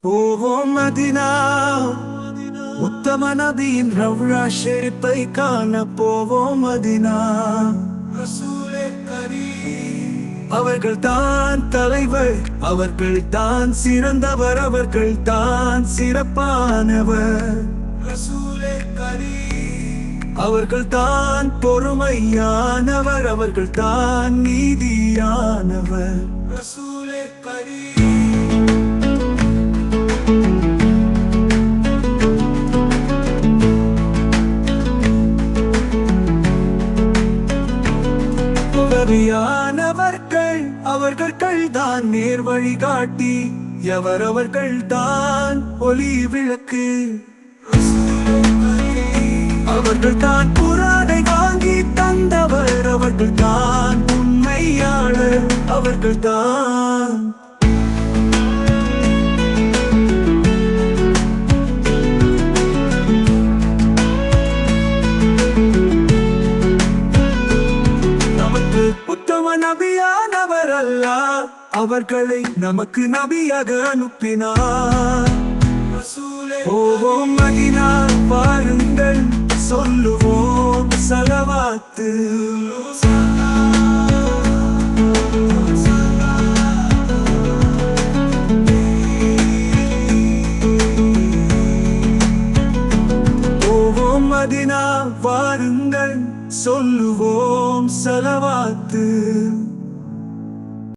போவோம் மதினா, உத்தம நபியின் ரவ்ரா ஷெரீப்பை காண போவோம் மதினா. ரசூலே கரீம் அவர்கள் தான் தலைவர், அவர்கள் தான் சிறந்தவர், அவர்கள் தான் சிறப்பானவர். ரசூலே கரீம் அவர்கள் தான் பொறுமையானவர், அவர்கள் தான் நீதியானவர். ரசூலே கரீம் நபியானவர்கள் அவர்கள் தான் நேர் வழிகாட்டி, எவர் அவர்கள் தான் ஒளி விளக்கு. அவர்கள் தான் குர்ஆனை வாங்கி தந்தவர், அவர்கள் தான் உண்மையாளர், அவர்கள் தான் உத்தம நபியானவர் அல்லாஹ் அவர்களை நமக்கு நபியாக அனுப்பினார். போவோம் மதீனா வாருங்கள், சொல்லுவோம் ஸலவாத்து. போவோம் மதீனா வாருங்கள், சொல்லுவோம் ஸலவாத்து.